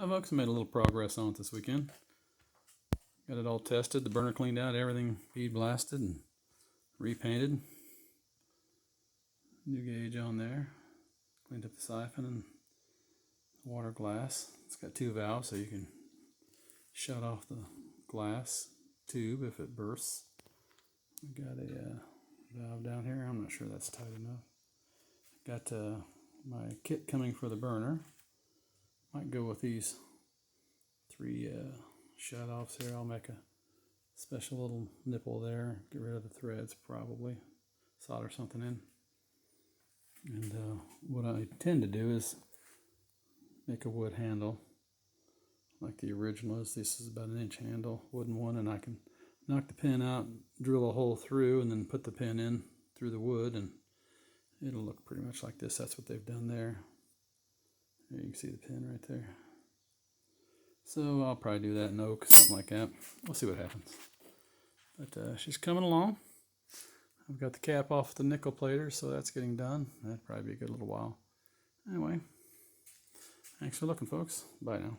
I've actually made a little progress on it this weekend. Got it all tested, the burner cleaned out, everything bead blasted and repainted. New gauge on there. Cleaned up the siphon and water glass. It's got 2 valves so you can shut off the glass tube if it bursts. We got a valve down here. I'm not sure that's tight enough. Got my kit coming for the burner. Might go with these 3 shut offs here. I'll make a special little nipple there. Get rid of the threads probably. Solder something in. And what I tend to do is make a wood handle like the original is. This is about an 1-inch handle, wooden one, and I can knock the pin out, drill a hole through, and then put the pin in through the wood, and it'll look pretty much like this. That's what they've done there. There you can see the pin right there. So I'll probably do that in oak, something like that. We'll see what happens. But she's coming along. I've got the cap off the nickel plater, so that's getting done. That'd probably be a good little while. Anyway, thanks for looking, folks. Bye now.